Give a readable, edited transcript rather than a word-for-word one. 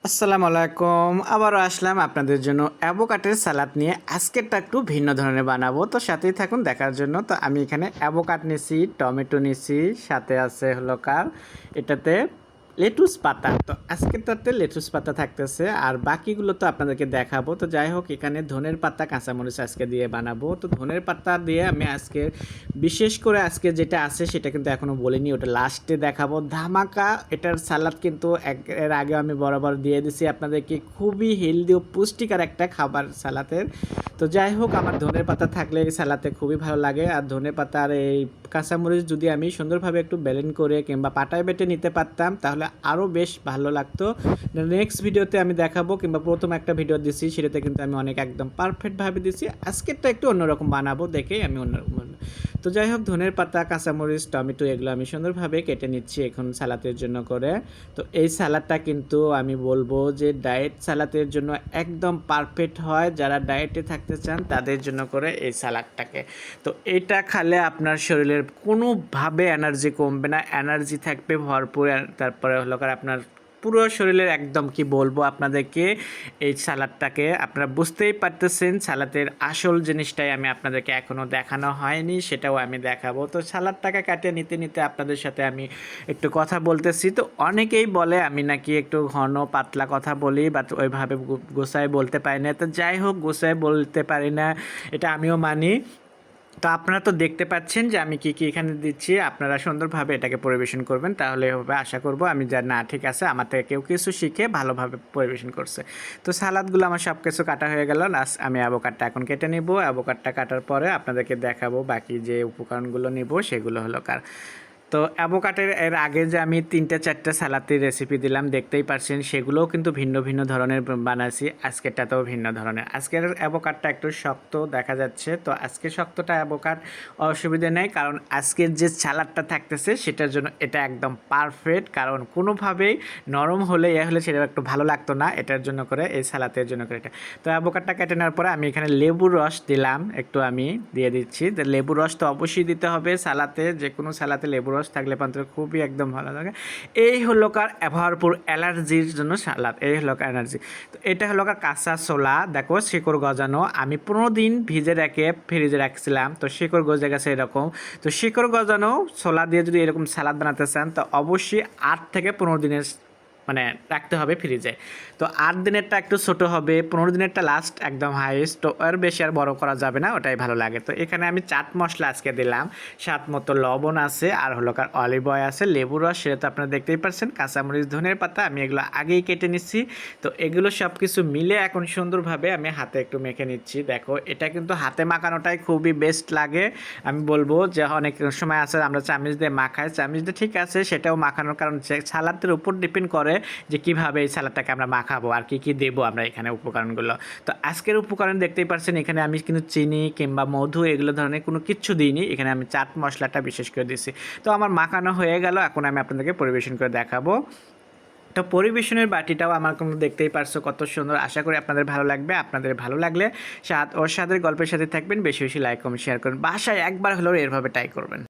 আসসালামু আলাইকুম। আবারও আসলাম আপনাদের জন্য অ্যাভোকাডোর সালাদ নিয়ে। আজকেরটা একটু ভিন্ন ধরনের বানাবো, তো সাথেই থাকুন দেখার জন্য। তো আমি এখানে অ্যাভোকাড নিছি, টমেটো নিছি, সাথে আছে হলো এটাতে লেটুস পাতা। তো আজকেরটাতে লেটুস পাতা থাকতেছে, আর বাকিগুলো তো আপনাদেরকে দেখাবো। তো যাই হোক, এখানে ধনের পাতা কাঁচামরিচ আজকে দিয়ে বানাবো। তো ধনের পাতা দিয়ে আমি আজকে বিশেষ করে আজকে যেটা আছে সেটা কিন্তু এখনও বলিনি, ওটা লাস্টে দেখাবো। ধামাকা এটার সালাদ কিন্তু এর আগে আমি বরাবর দিয়ে দিছি আপনাদেরকে, খুবই হেলদি ও পুষ্টিকর একটা খাবার সালাদের। তো যাই হোক, আমার ধনের পাতা থাকলে এই সালাতে খুবই ভালো লাগে। আর ধনে পাতার এই কাঁচামরিচ যদি আমি সুন্দরভাবে একটু ব্লেন্ড করে কিংবা পাটায় বেটে নিতে পারতাম তাহলে আরও বেশ ভালো লাগতো। নেক্সট ভিডিওতে আমি দেখাবো, কিংবা প্রথম একটা ভিডিও দিছি সেটাতে কিন্তু আমি অনেক একদম পারফেক্টভাবে দিছি। আজকেরটা একটু অন্যরকম বানাবো দেখেই আমি অন্যরকম। তো যাই হোক, ধনের পাতা, কাঁচামরিচ, টমেটো এগুলো আমি সুন্দরভাবে কেটে নিচ্ছি এখন সালাতের জন্য করে। তো এই সালাদটা কিন্তু আমি বলবো যে ডায়েট সালাতের জন্য একদম পারফেক্ট হয়। যারা ডায়েটে থাকতে চান তাদের জন্য করে এই সালাদটাকে। তো এটা খেলে আপনার শরীরের কোনোভাবে এনার্জি কমবে না, এনার্জি থাকবে ভরপুর। তারপরে হলো আপনার পুরো শরীরের একদম কি বলবো আপনাদেরকে, এই সালাদটাকে আপনারা বুঝতেই পারতেছেন। সালাদের আসল জিনিসটাই আমি আপনাদেরকে এখনও দেখানো হয়নি, সেটাও আমি দেখাবো। তো সালাদটাকে কাটিয়ে নিতে নিতে আপনাদের সাথে আমি একটু কথা বলতেছি। তো অনেকেই বলে আমি নাকি একটু ঘন পাতলা কথা বলি, বা ওইভাবে গোছায় বলতে পারি না। তো যাই হোক, গোছায় বলতে পারি না এটা আমিও মানি। তো আপনারা তো দেখতে পাচ্ছেন যে আমি কি কি এখানে দিচ্ছি। আপনারা সুন্দরভাবে এটাকে পরিবেশন করবেন, তাহলে হবে আশা করব আমি যা না ঠিক আছে আমার থেকে কেউ কিছু শিখে ভালোভাবে পরিবেশন করছে। তো সালাদগুলো আমার সব কিছু কাটা হয়ে গেল। লাস্ট আমি অ্যাভোকাডটা এখন কেটে নিব। অ্যাভোকাডটা কাটার পরে আপনাদেরকে দেখাবো বাকি যে উপকরণগুলো নিব সেগুলো হলো তো অ্যাভোকাডের এর আগে যে আমি 3-4টা সালাদের রেসিপি দিলাম দেখতেই পারছেন, সেগুলোও কিন্তু ভিন্ন ভিন্ন ধরনের বানাইছি। আজকেরটাতেও ভিন্ন ধরনের। আজকের অ্যাভোকাডটা একটু শক্ত দেখা যাচ্ছে, তো আজকে শক্তটা অ্যাভোকাড অসুবিধা নেই, কারণ আজকের যে সালাদটা থাকতেছে সেটার জন্য এটা একদম পারফেক্ট। কারণ কোনোভাবেই নরম হলে হলে সেটা একটু ভালো লাগতো না, এটার জন্য করে এই সালাদের জন্য করে এটা। তো অ্যাভোকাডটা কেটে নেওয়ার পরে আমি এখানে লেবুর রস দিলাম, একটু আমি দিয়ে দিচ্ছি। লেবুর রস তো অবশ্যই দিতে হবে সালাতে, যে কোনো সালাতে লেবুর রস থাকলে পান্তে খুবই একদম ভালো লাগে। এই হলো ভরপুর এলার্জির জন্য সালাদ, এই হলো এনার্জি। তো এটা হলো কাঁচা ছোলা, দেখো শিকড় গজানো, আমি 15 দিন ভিজে রেখে ফ্রিজে রাখছিলাম, তো শিকড় গজে গেছে এরকম। তো শিকড় গজানো ছোলা দিয়ে যদি এরকম সালাদ বানাতে চান তো অবশ্যই 8 থেকে 15 দিনের মানে রাখতে হবে ফ্রিজে। তো 8 দিনেরটা একটু ছোটো হবে, 15 দিনেরটা লাস্ট একদম হাইস্ট। তো এর বেশি আর বড় করা যাবে না, ওটাই ভালো লাগে। তো এখানে আমি চাট মশলা আজকে দিলাম, স্বাদ মতো লবণ আছে, আর হলো অলিভ অয়েল আছে, লেবুর রস, সেটা তো আপনারা দেখতেই পাচ্ছেন, কাঁচামরিচ, ধনের পাতা আমি এগুলো আগেই কেটে নিচ্ছি। তো এগুলো সব কিছু মিলে এখন সুন্দরভাবে আমি হাতে একটু মেখে নিচ্ছি। দেখো এটা কিন্তু হাতে মাখানোটাই খুবই বেস্ট লাগে। আমি বলবো যে অনেক সময় আছে আমরা চামিচ দিয়ে মাখাই, চামিচ দিয়ে ঠিক আছে সেটাও মাখানোর, কারণ সালাদের উপর ডিপেন্ড করে যে কীভাবে এই সালাদটাকে আমরা মাখাবো আর কি কি দেবো আমরা এখানে উপকরণগুলো। তো আজকের উপকরণ দেখতেই পাচ্ছেন, এখানে আমি কিন্তু চিনি কিংবা মধু এগুলো ধরনের কোনো কিচ্ছু দিইনি, এখানে আমি চাট মশলাটা বিশেষ করে দিছি। তো আমার মাখানো হয়ে গেল, এখন আমি আপনাদেরকে পরিবেশন করে দেখাবো। তো পরিবেশনের বাটিটাও আমার কোনো দেখতেই পারছো কত সুন্দর। আশা করি আপনাদের ভালো লাগবে। আপনাদের ভালো লাগলে স্বাদ ও স্বাদের গল্পের সাথে থাকবেন, বেশি বেশি লাইক কমেন্ট শেয়ার করুন, বাসায় একবার হলেও এরভাবে ট্রাই করবেন।